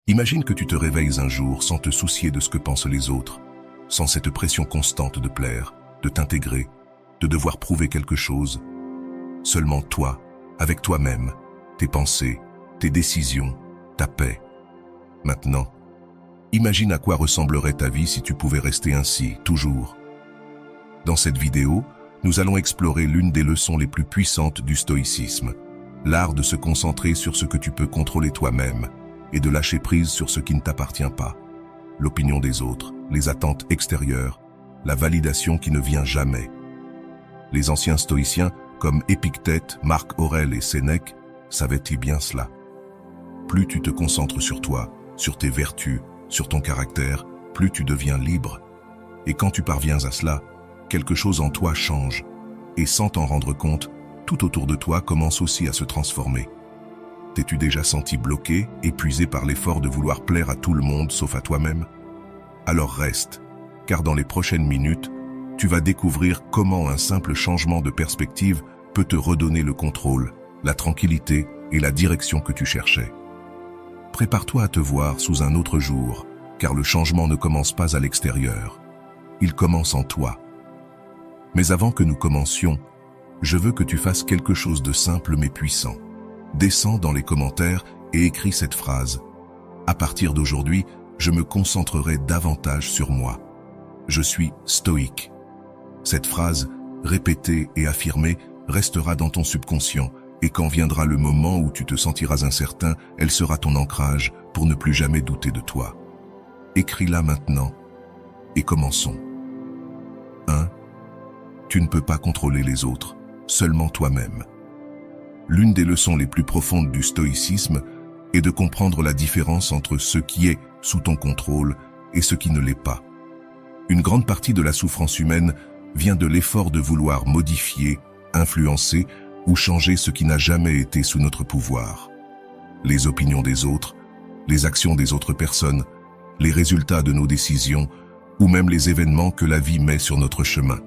Imagine que tu te réveilles un jour sans te soucier de ce que pensent les autres, sans cette pression constante de plaire, de t'intégrer, de devoir prouver quelque chose. Seulement toi, avec toi-même, tes pensées, tes décisions, ta paix. Maintenant, imagine à quoi ressemblerait ta vie si tu pouvais rester ainsi, toujours. Dans cette vidéo, nous allons explorer l'une des leçons les plus puissantes du stoïcisme, l'art de se concentrer sur ce que tu peux contrôler toi-même et de lâcher prise sur ce qui ne t'appartient pas. L'opinion des autres, les attentes extérieures, la validation qui ne vient jamais. Les anciens stoïciens, comme Épictète, Marc Aurèle et Sénèque, savaient-ils bien cela? Plus tu te concentres sur toi, sur tes vertus, sur ton caractère, plus tu deviens libre. Et quand tu parviens à cela, quelque chose en toi change. Et sans t'en rendre compte, tout autour de toi commence aussi à se transformer. T'es-tu déjà senti bloqué, épuisé par l'effort de vouloir plaire à tout le monde sauf à toi-même? Alors reste, car dans les prochaines minutes, tu vas découvrir comment un simple changement de perspective peut te redonner le contrôle, la tranquillité et la direction que tu cherchais. Prépare-toi à te voir sous un autre jour, car le changement ne commence pas à l'extérieur. Il commence en toi. Mais avant que nous commencions, je veux que tu fasses quelque chose de simple mais puissant. Descends dans les commentaires et écris cette phrase. À partir d'aujourd'hui, je me concentrerai davantage sur moi. Je suis stoïque. Cette phrase, répétée et affirmée, restera dans ton subconscient et quand viendra le moment où tu te sentiras incertain, elle sera ton ancrage pour ne plus jamais douter de toi. Écris-la maintenant et commençons. 1. Tu ne peux pas contrôler les autres, seulement toi-même. L'une des leçons les plus profondes du stoïcisme est de comprendre la différence entre ce qui est sous ton contrôle et ce qui ne l'est pas. Une grande partie de la souffrance humaine vient de l'effort de vouloir modifier, influencer ou changer ce qui n'a jamais été sous notre pouvoir. Les opinions des autres, les actions des autres personnes, les résultats de nos décisions ou même les événements que la vie met sur notre chemin.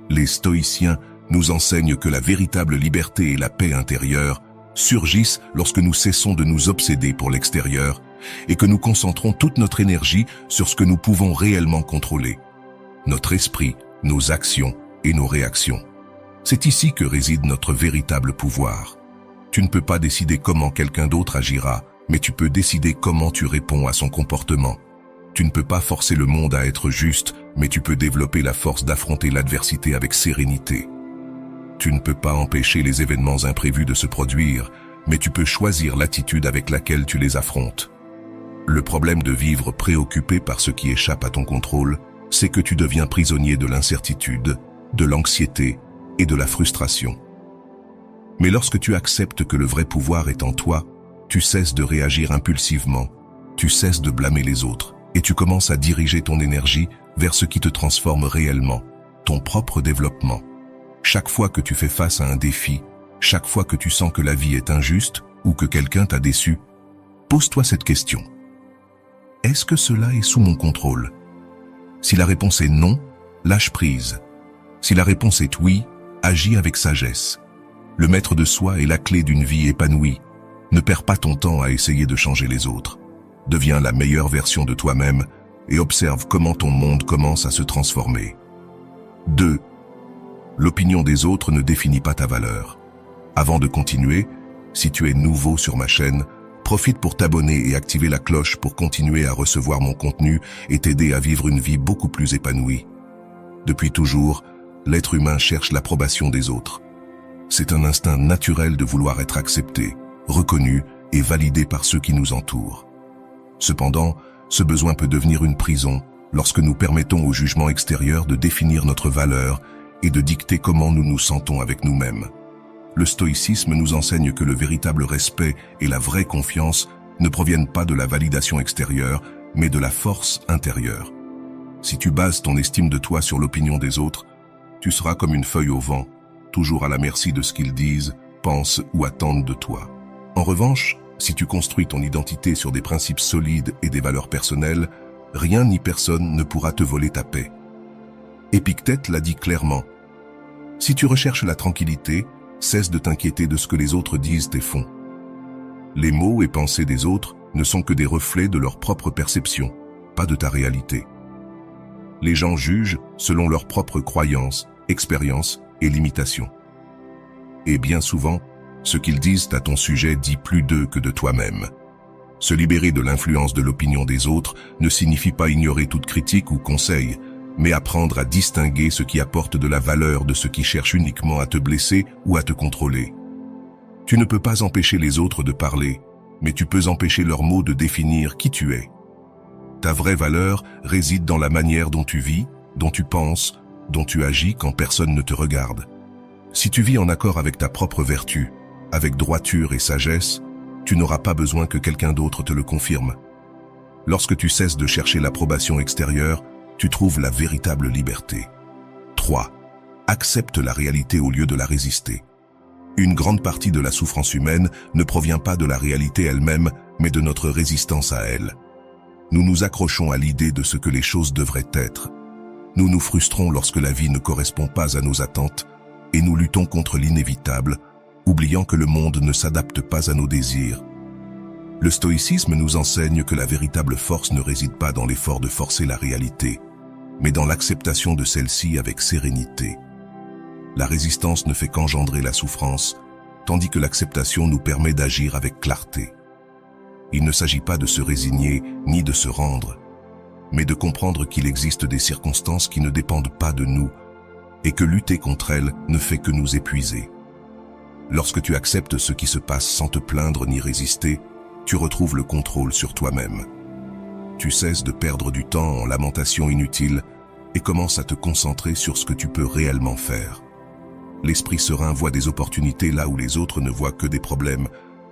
Les stoïciens nous enseignent que la véritable liberté et la paix intérieure surgissent lorsque nous cessons de nous obséder pour l'extérieur et que nous concentrons toute notre énergie sur ce que nous pouvons réellement contrôler. Notre esprit, nos actions et nos réactions. C'est ici que réside notre véritable pouvoir. Tu ne peux pas décider comment quelqu'un d'autre agira, mais tu peux décider comment tu réponds à son comportement. Tu ne peux pas forcer le monde à être juste, mais tu peux développer la force d'affronter l'adversité avec sérénité. Tu ne peux pas empêcher les événements imprévus de se produire, mais tu peux choisir l'attitude avec laquelle tu les affrontes. Le problème de vivre préoccupé par ce qui échappe à ton contrôle, c'est que tu deviens prisonnier de l'incertitude, de l'anxiété et de la frustration. Mais lorsque tu acceptes que le vrai pouvoir est en toi, tu cesses de réagir impulsivement, tu cesses de blâmer les autres et tu commences à diriger ton énergie vers ce qui te transforme réellement, ton propre développement. Chaque fois que tu fais face à un défi, chaque fois que tu sens que la vie est injuste ou que quelqu'un t'a déçu, pose-toi cette question. Est-ce que cela est sous mon contrôle? Si la réponse est non, lâche prise. Si la réponse est oui, agis avec sagesse. Le maître de soi est la clé d'une vie épanouie. Ne perds pas ton temps à essayer de changer les autres. Deviens la meilleure version de toi-même et observe comment ton monde commence à se transformer. 2. L'opinion des autres ne définit pas ta valeur. Avant de continuer, si tu es nouveau sur ma chaîne, profite pour t'abonner et activer la cloche pour continuer à recevoir mon contenu et t'aider à vivre une vie beaucoup plus épanouie. Depuis toujours, l'être humain cherche l'approbation des autres. C'est un instinct naturel de vouloir être accepté, reconnu et validé par ceux qui nous entourent. Cependant, ce besoin peut devenir une prison lorsque nous permettons au jugement extérieur de définir notre valeur et de dicter comment nous nous sentons avec nous-mêmes. Le stoïcisme nous enseigne que le véritable respect et la vraie confiance ne proviennent pas de la validation extérieure, mais de la force intérieure. Si tu bases ton estime de toi sur l'opinion des autres, tu seras comme une feuille au vent, toujours à la merci de ce qu'ils disent, pensent ou attendent de toi. En revanche, si tu construis ton identité sur des principes solides et des valeurs personnelles, rien ni personne ne pourra te voler ta paix. Épictète l'a dit clairement. Si tu recherches la tranquillité, cesse de t'inquiéter de ce que les autres disent et font. Les mots et pensées des autres ne sont que des reflets de leur propre perception, pas de ta réalité. Les gens jugent selon leurs propres croyances, expériences et limitations. Et bien souvent, ce qu'ils disent à ton sujet dit plus d'eux que de toi-même. Se libérer de l'influence de l'opinion des autres ne signifie pas ignorer toute critique ou conseil, mais apprendre à distinguer ce qui apporte de la valeur de ce qui cherche uniquement à te blesser ou à te contrôler. Tu ne peux pas empêcher les autres de parler, mais tu peux empêcher leurs mots de définir qui tu es. Ta vraie valeur réside dans la manière dont tu vis, dont tu penses, dont tu agis quand personne ne te regarde. Si tu vis en accord avec ta propre vertu, avec droiture et sagesse, tu n'auras pas besoin que quelqu'un d'autre te le confirme. Lorsque tu cesses de chercher l'approbation extérieure, tu trouves la véritable liberté. 3. Accepte la réalité au lieu de la résister. Une grande partie de la souffrance humaine ne provient pas de la réalité elle-même, mais de notre résistance à elle. Nous nous accrochons à l'idée de ce que les choses devraient être. Nous nous frustrons lorsque la vie ne correspond pas à nos attentes et nous luttons contre l'inévitable, oubliant que le monde ne s'adapte pas à nos désirs. Le stoïcisme nous enseigne que la véritable force ne réside pas dans l'effort de forcer la réalité, mais dans l'acceptation de celle-ci avec sérénité. La résistance ne fait qu'engendrer la souffrance, tandis que l'acceptation nous permet d'agir avec clarté. Il ne s'agit pas de se résigner ni de se rendre, mais de comprendre qu'il existe des circonstances qui ne dépendent pas de nous et que lutter contre elles ne fait que nous épuiser. Lorsque tu acceptes ce qui se passe sans te plaindre ni résister, tu retrouves le contrôle sur toi-même. Tu cesses de perdre du temps en lamentations inutiles et commences à te concentrer sur ce que tu peux réellement faire. L'esprit serein voit des opportunités là où les autres ne voient que des problèmes,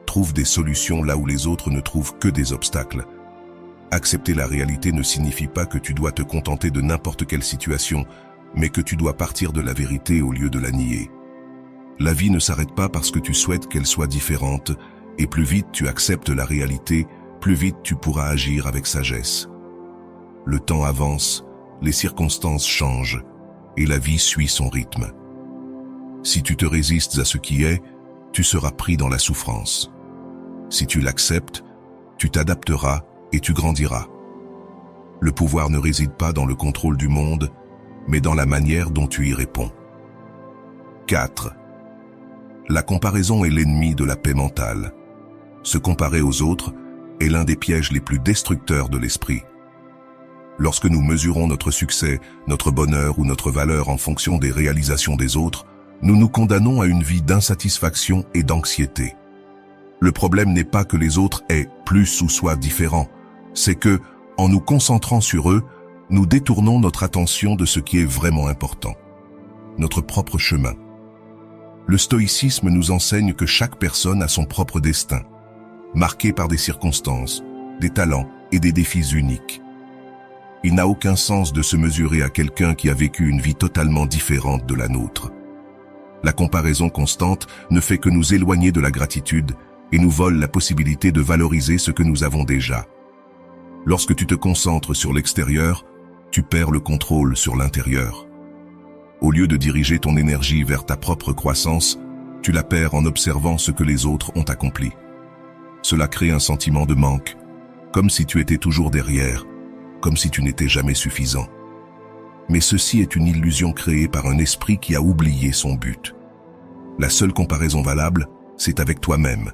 trouve des solutions là où les autres ne trouvent que des obstacles. Accepter la réalité ne signifie pas que tu dois te contenter de n'importe quelle situation, mais que tu dois partir de la vérité au lieu de la nier. La vie ne s'arrête pas parce que tu souhaites qu'elle soit différente, et plus vite tu acceptes la réalité, plus vite tu pourras agir avec sagesse. Le temps avance, les circonstances changent, et la vie suit son rythme. Si tu te résistes à ce qui est, tu seras pris dans la souffrance. Si tu l'acceptes, tu t'adapteras et tu grandiras. Le pouvoir ne réside pas dans le contrôle du monde, mais dans la manière dont tu y réponds. 4. La comparaison est l'ennemi de la paix mentale. Se comparer aux autres est l'un des pièges les plus destructeurs de l'esprit. Lorsque nous mesurons notre succès, notre bonheur ou notre valeur en fonction des réalisations des autres, nous nous condamnons à une vie d'insatisfaction et d'anxiété. Le problème n'est pas que les autres aient plus ou soient différents, c'est que, en nous concentrant sur eux, nous détournons notre attention de ce qui est vraiment important, notre propre chemin. Le stoïcisme nous enseigne que chaque personne a son propre destin, marqué par des circonstances, des talents et des défis uniques. Il n'a aucun sens de se mesurer à quelqu'un qui a vécu une vie totalement différente de la nôtre. La comparaison constante ne fait que nous éloigner de la gratitude et nous vole la possibilité de valoriser ce que nous avons déjà. Lorsque tu te concentres sur l'extérieur, tu perds le contrôle sur l'intérieur. Au lieu de diriger ton énergie vers ta propre croissance, tu la perds en observant ce que les autres ont accompli. Cela crée un sentiment de manque, comme si tu étais toujours derrière, comme si tu n'étais jamais suffisant. Mais ceci est une illusion créée par un esprit qui a oublié son but. La seule comparaison valable, c'est avec toi-même.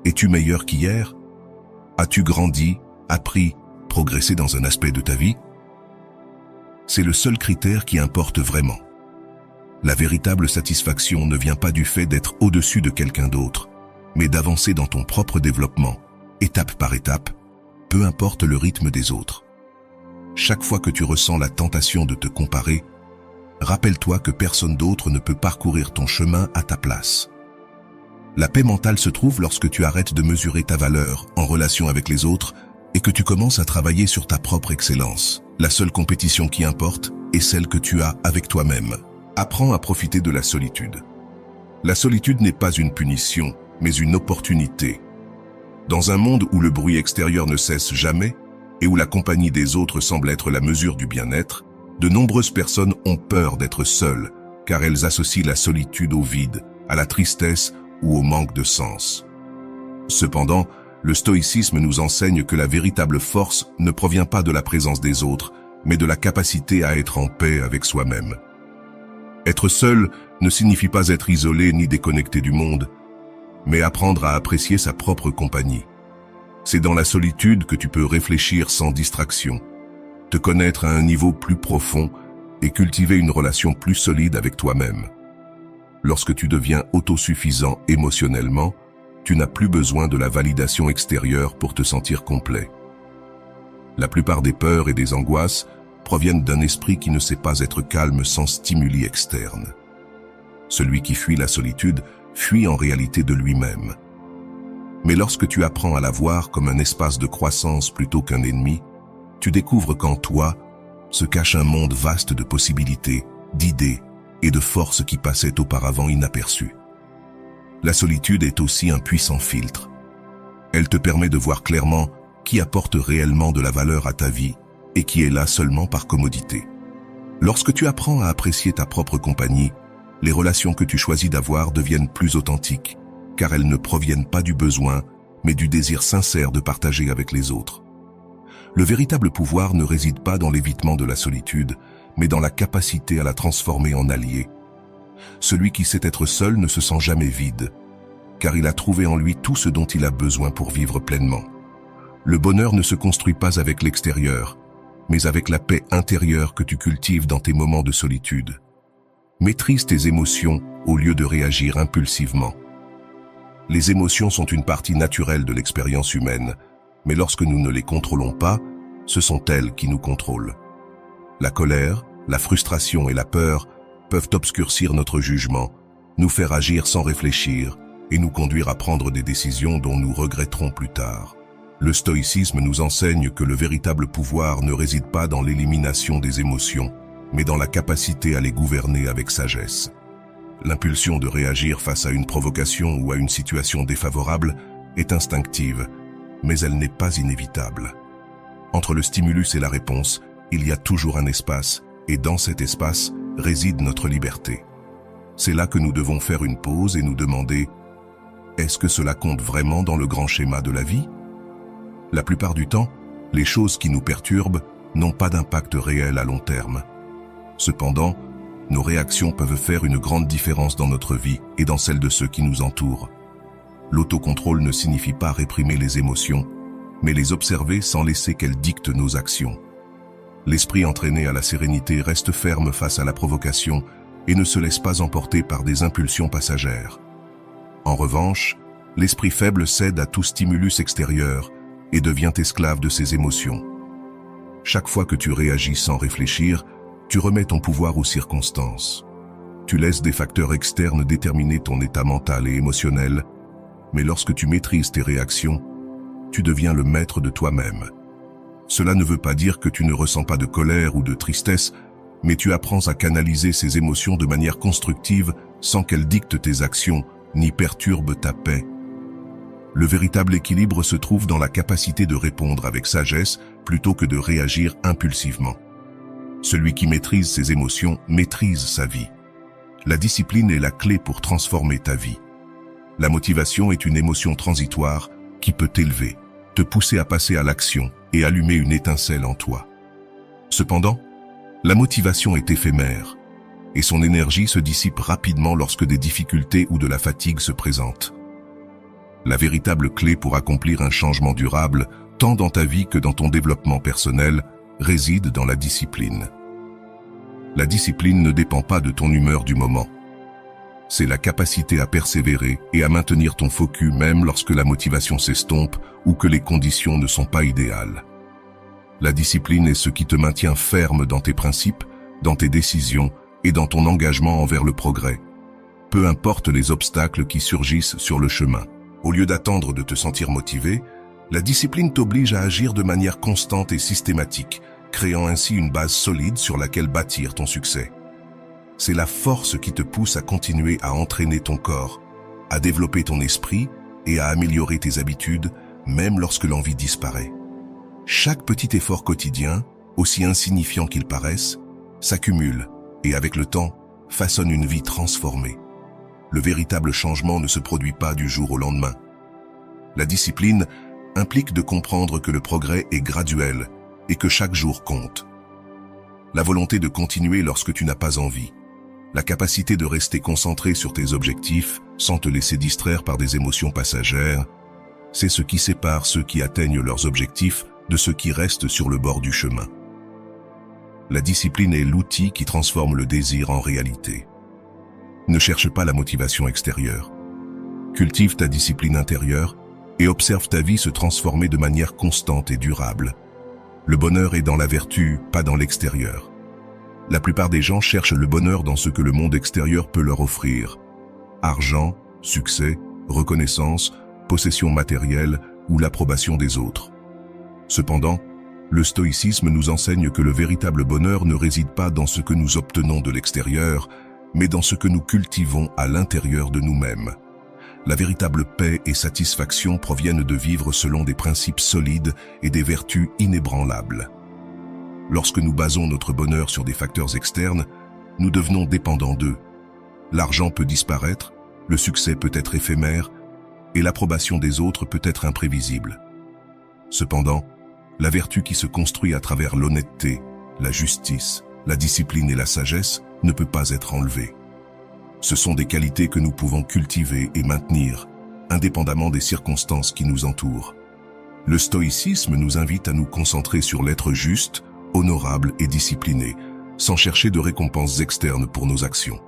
Es-tu meilleur qu'hier? As-tu grandi, appris, progressé dans un aspect de ta vie? C'est le seul critère qui importe vraiment. La véritable satisfaction ne vient pas du fait d'être au-dessus de quelqu'un d'autre, mais d'avancer dans ton propre développement, étape par étape, peu importe le rythme des autres. Chaque fois que tu ressens la tentation de te comparer, rappelle-toi que personne d'autre ne peut parcourir ton chemin à ta place. La paix mentale se trouve lorsque tu arrêtes de mesurer ta valeur en relation avec les autres et que tu commences à travailler sur ta propre excellence. La seule compétition qui importe est celle que tu as avec toi-même. Apprends à profiter de la solitude. La solitude n'est pas une punition, mais une opportunité. Dans un monde où le bruit extérieur ne cesse jamais et où la compagnie des autres semble être la mesure du bien-être, de nombreuses personnes ont peur d'être seules, car elles associent la solitude au vide, à la tristesse ou au manque de sens. Cependant, Le stoïcisme nous enseigne que la véritable force ne provient pas de la présence des autres, mais de la capacité à être en paix avec soi-même. Être seul ne signifie pas être isolé ni déconnecté du monde, mais apprendre à apprécier sa propre compagnie. C'est dans la solitude que tu peux réfléchir sans distraction, te connaître à un niveau plus profond et cultiver une relation plus solide avec toi-même. Lorsque tu deviens autosuffisant émotionnellement, tu n'as plus besoin de la validation extérieure pour te sentir complet. La plupart des peurs et des angoisses proviennent d'un esprit qui ne sait pas être calme sans stimuli externes. Celui qui fuit la solitude fuit en réalité de lui-même. Mais lorsque tu apprends à la voir comme un espace de croissance plutôt qu'un ennemi, tu découvres qu'en toi se cache un monde vaste de possibilités, d'idées et de forces qui passaient auparavant inaperçues. La solitude est aussi un puissant filtre. Elle te permet de voir clairement qui apporte réellement de la valeur à ta vie et qui est là seulement par commodité. Lorsque tu apprends à apprécier ta propre compagnie, les relations que tu choisis d'avoir deviennent plus authentiques, car elles ne proviennent pas du besoin, mais du désir sincère de partager avec les autres. Le véritable pouvoir ne réside pas dans l'évitement de la solitude, mais dans la capacité à la transformer en allié. Celui qui sait être seul ne se sent jamais vide, car il a trouvé en lui tout ce dont il a besoin pour vivre pleinement. Le bonheur ne se construit pas avec l'extérieur, mais avec la paix intérieure que tu cultives dans tes moments de solitude. Maîtrise tes émotions au lieu de réagir impulsivement. Les émotions sont une partie naturelle de l'expérience humaine, mais lorsque nous ne les contrôlons pas, ce sont elles qui nous contrôlent. La colère, la frustration et la peur peuvent obscurcir notre jugement, nous faire agir sans réfléchir et nous conduire à prendre des décisions dont nous regretterons plus tard. Le stoïcisme nous enseigne que le véritable pouvoir ne réside pas dans l'élimination des émotions, mais dans la capacité à les gouverner avec sagesse. L'impulsion de réagir face à une provocation ou à une situation défavorable est instinctive, mais elle n'est pas inévitable. Entre le stimulus et la réponse, il y a toujours un espace, et dans cet espace réside notre liberté. C'est là que nous devons faire une pause et nous demander « Est-ce que cela compte vraiment dans le grand schéma de la vie ?» La plupart du temps, les choses qui nous perturbent n'ont pas d'impact réel à long terme. Cependant, nos réactions peuvent faire une grande différence dans notre vie et dans celle de ceux qui nous entourent. L'autocontrôle ne signifie pas réprimer les émotions, mais les observer sans laisser qu'elles dictent nos actions. L'esprit entraîné à la sérénité reste ferme face à la provocation et ne se laisse pas emporter par des impulsions passagères. En revanche, l'esprit faible cède à tout stimulus extérieur et devient esclave de ses émotions. Chaque fois que tu réagis sans réfléchir, tu remets ton pouvoir aux circonstances. Tu laisses des facteurs externes déterminer ton état mental et émotionnel, mais lorsque tu maîtrises tes réactions, tu deviens le maître de toi-même. Cela ne veut pas dire que tu ne ressens pas de colère ou de tristesse, mais tu apprends à canaliser ces émotions de manière constructive sans qu'elles dictent tes actions ni perturbent ta paix. Le véritable équilibre se trouve dans la capacité de répondre avec sagesse plutôt que de réagir impulsivement. Celui qui maîtrise ses émotions maîtrise sa vie. La discipline est la clé pour transformer ta vie. La motivation est une émotion transitoire qui peut t'élever, te pousser à passer à l'action et allumer une étincelle en toi. Cependant, la motivation est éphémère et son énergie se dissipe rapidement lorsque des difficultés ou de la fatigue se présentent. La véritable clé pour accomplir un changement durable, tant dans ta vie que dans ton développement personnel, réside dans la discipline. La discipline ne dépend pas de ton humeur du moment. C'est la capacité à persévérer et à maintenir ton focus même lorsque la motivation s'estompe ou que les conditions ne sont pas idéales. La discipline est ce qui te maintient ferme dans tes principes, dans tes décisions et dans ton engagement envers le progrès. Peu importe les obstacles qui surgissent sur le chemin. Au lieu d'attendre de te sentir motivé, la discipline t'oblige à agir de manière constante et systématique, créant ainsi une base solide sur laquelle bâtir ton succès. C'est la force qui te pousse à continuer à entraîner ton corps, à développer ton esprit et à améliorer tes habitudes, même lorsque l'envie disparaît. Chaque petit effort quotidien, aussi insignifiant qu'il paraisse, s'accumule et avec le temps, façonne une vie transformée. Le véritable changement ne se produit pas du jour au lendemain. La discipline implique de comprendre que le progrès est graduel et que chaque jour compte. La volonté de continuer lorsque tu n'as pas envie. La capacité de rester concentré sur tes objectifs sans te laisser distraire par des émotions passagères, c'est ce qui sépare ceux qui atteignent leurs objectifs de ceux qui restent sur le bord du chemin. La discipline est l'outil qui transforme le désir en réalité. Ne cherche pas la motivation extérieure. Cultive ta discipline intérieure et observe ta vie se transformer de manière constante et durable. Le bonheur est dans la vertu, pas dans l'extérieur. La plupart des gens cherchent le bonheur dans ce que le monde extérieur peut leur offrir. Argent, succès, reconnaissance, possession matérielle ou l'approbation des autres. Cependant, le stoïcisme nous enseigne que le véritable bonheur ne réside pas dans ce que nous obtenons de l'extérieur, mais dans ce que nous cultivons à l'intérieur de nous-mêmes. La véritable paix et satisfaction proviennent de vivre selon des principes solides et des vertus inébranlables. Lorsque nous basons notre bonheur sur des facteurs externes, nous devenons dépendants d'eux. L'argent peut disparaître, le succès peut être éphémère, et l'approbation des autres peut être imprévisible. Cependant, la vertu qui se construit à travers l'honnêteté, la justice, la discipline et la sagesse ne peut pas être enlevée. Ce sont des qualités que nous pouvons cultiver et maintenir, indépendamment des circonstances qui nous entourent. Le stoïcisme nous invite à nous concentrer sur l'être juste, honorable et discipliné, sans chercher de récompenses externes pour nos actions.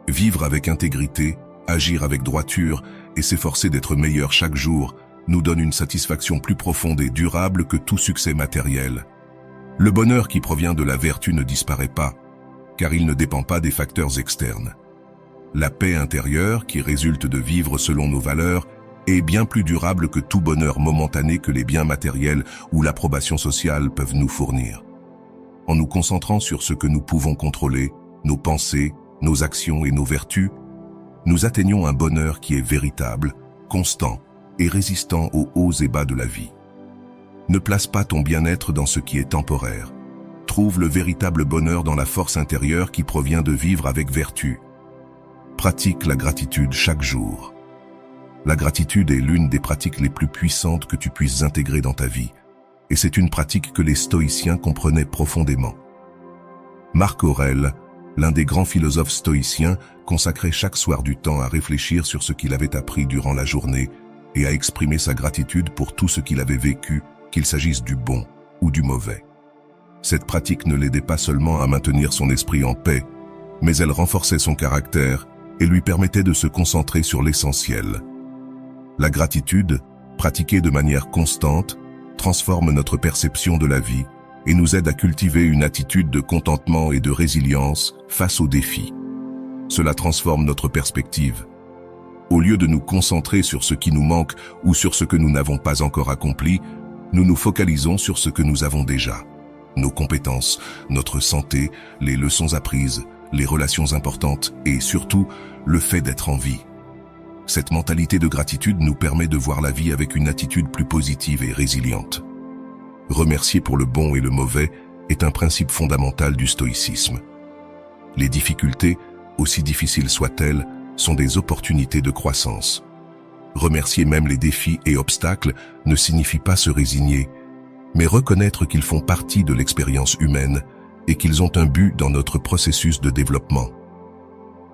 Vivre avec intégrité, agir avec droiture et s'efforcer d'être meilleur chaque jour nous donne une satisfaction plus profonde et durable que tout succès matériel. Le bonheur qui provient de la vertu ne disparaît pas, car il ne dépend pas des facteurs externes. La paix intérieure qui résulte de vivre selon nos valeurs est bien plus durable que tout bonheur momentané que les biens matériels ou l'approbation sociale peuvent nous fournir. En nous concentrant sur ce que nous pouvons contrôler, nos pensées, nos actions et nos vertus, nous atteignons un bonheur qui est véritable, constant et résistant aux hauts et bas de la vie. Ne place pas ton bien-être dans ce qui est temporaire. Trouve le véritable bonheur dans la force intérieure qui provient de vivre avec vertu. Pratique la gratitude chaque jour. La gratitude est l'une des pratiques les plus puissantes que tu puisses intégrer dans ta vie, et c'est une pratique que les stoïciens comprenaient profondément. Marc Aurèle, l'un des grands philosophes stoïciens, consacrait chaque soir du temps à réfléchir sur ce qu'il avait appris durant la journée et à exprimer sa gratitude pour tout ce qu'il avait vécu, qu'il s'agisse du bon ou du mauvais. Cette pratique ne l'aidait pas seulement à maintenir son esprit en paix, mais elle renforçait son caractère et lui permettait de se concentrer sur l'essentiel. La gratitude, pratiquée de manière constante, transforme notre perception de la vie et nous aide à cultiver une attitude de contentement et de résilience face aux défis. Cela transforme notre perspective. Au lieu de nous concentrer sur ce qui nous manque ou sur ce que nous n'avons pas encore accompli, nous nous focalisons sur ce que nous avons déjà. Nos compétences, notre santé, les leçons apprises, les relations importantes et surtout, le fait d'être en vie. Cette mentalité de gratitude nous permet de voir la vie avec une attitude plus positive et résiliente. Remercier pour le bon et le mauvais est un principe fondamental du stoïcisme. Les difficultés, aussi difficiles soient-elles, sont des opportunités de croissance. Remercier même les défis et obstacles ne signifie pas se résigner, mais reconnaître qu'ils font partie de l'expérience humaine et qu'ils ont un but dans notre processus de développement.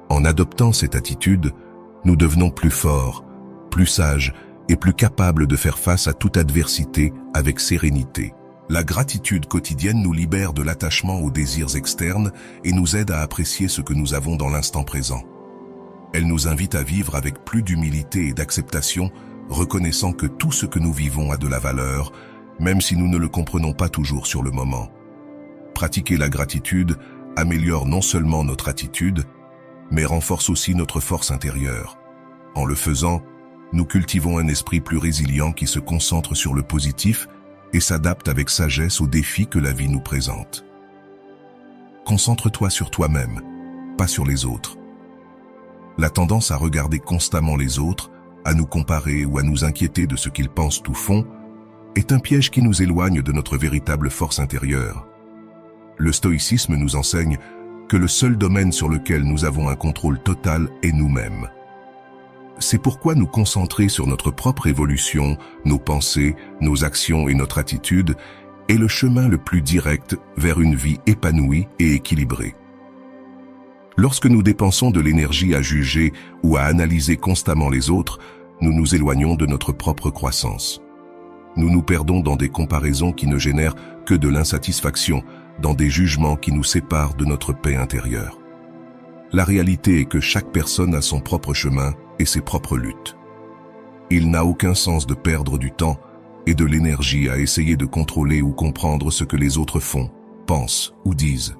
En adoptant cette attitude, nous devenons plus forts, plus sages et plus capables de faire face à toute adversité avec sérénité. La gratitude quotidienne nous libère de l'attachement aux désirs externes et nous aide à apprécier ce que nous avons dans l'instant présent. Elle nous invite à vivre avec plus d'humilité et d'acceptation, reconnaissant que tout ce que nous vivons a de la valeur, même si nous ne le comprenons pas toujours sur le moment. Pratiquer la gratitude améliore non seulement notre attitude, mais renforce aussi notre force intérieure. En le faisant, nous cultivons un esprit plus résilient qui se concentre sur le positif et s'adapte avec sagesse aux défis que la vie nous présente. Concentre-toi sur toi-même, pas sur les autres. La tendance à regarder constamment les autres, à nous comparer ou à nous inquiéter de ce qu'ils pensent ou font, est un piège qui nous éloigne de notre véritable force intérieure. Le stoïcisme nous enseigne que le seul domaine sur lequel nous avons un contrôle total est nous-mêmes. C'est pourquoi nous concentrer sur notre propre évolution, nos pensées, nos actions et notre attitude est le chemin le plus direct vers une vie épanouie et équilibrée. Lorsque nous dépensons de l'énergie à juger ou à analyser constamment les autres, nous nous éloignons de notre propre croissance. Nous nous perdons dans des comparaisons qui ne génèrent que de l'insatisfaction, dans des jugements qui nous séparent de notre paix intérieure. La réalité est que chaque personne a son propre chemin et ses propres luttes. Il n'a aucun sens de perdre du temps et de l'énergie à essayer de contrôler ou comprendre ce que les autres font, pensent ou disent.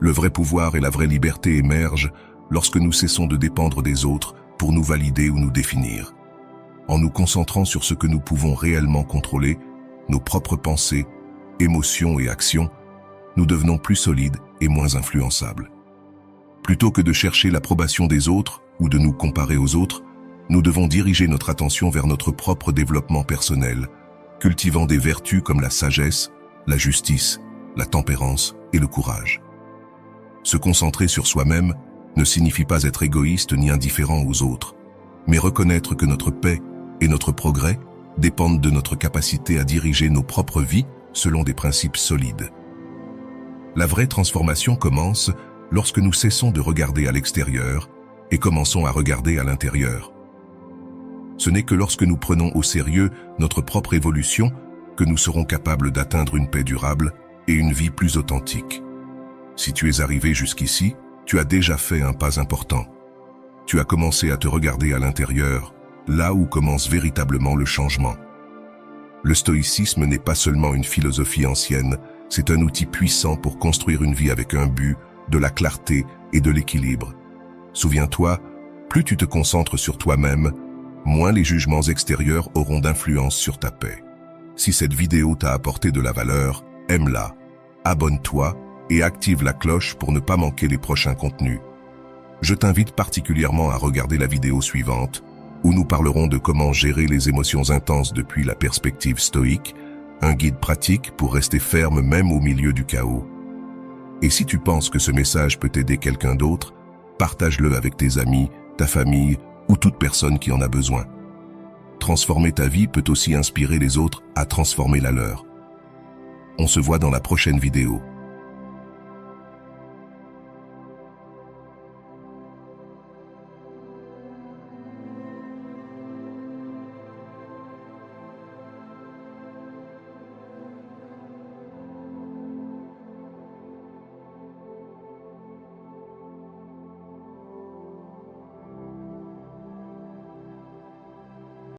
Le vrai pouvoir et la vraie liberté émergent lorsque nous cessons de dépendre des autres pour nous valider ou nous définir. En nous concentrant sur ce que nous pouvons réellement contrôler, nos propres pensées, émotions et actions, nous devenons plus solides et moins influençables. Plutôt que de chercher l'approbation des autres ou de nous comparer aux autres, nous devons diriger notre attention vers notre propre développement personnel, cultivant des vertus comme la sagesse, la justice, la tempérance et le courage. Se concentrer sur soi-même ne signifie pas être égoïste ni indifférent aux autres, mais reconnaître que notre paix et notre progrès dépendent de notre capacité à diriger nos propres vies selon des principes solides. La vraie transformation commence lorsque nous cessons de regarder à l'extérieur et commençons à regarder à l'intérieur. Ce n'est que lorsque nous prenons au sérieux notre propre évolution que nous serons capables d'atteindre une paix durable et une vie plus authentique. Si tu es arrivé jusqu'ici, tu as déjà fait un pas important. Tu as commencé à te regarder à l'intérieur, là où commence véritablement le changement. Le stoïcisme n'est pas seulement une philosophie ancienne, c'est un outil puissant pour construire une vie avec un but, de la clarté et de l'équilibre. Souviens-toi, plus tu te concentres sur toi-même, moins les jugements extérieurs auront d'influence sur ta paix. Si cette vidéo t'a apporté de la valeur, aime-la, abonne-toi et active la cloche pour ne pas manquer les prochains contenus. Je t'invite particulièrement à regarder la vidéo suivante, où nous parlerons de comment gérer les émotions intenses depuis la perspective stoïque, un guide pratique pour rester ferme même au milieu du chaos. Et si tu penses que ce message peut aider quelqu'un d'autre, partage-le avec tes amis, ta famille ou toute personne qui en a besoin. Transformer ta vie peut aussi inspirer les autres à transformer la leur. On se voit dans la prochaine vidéo.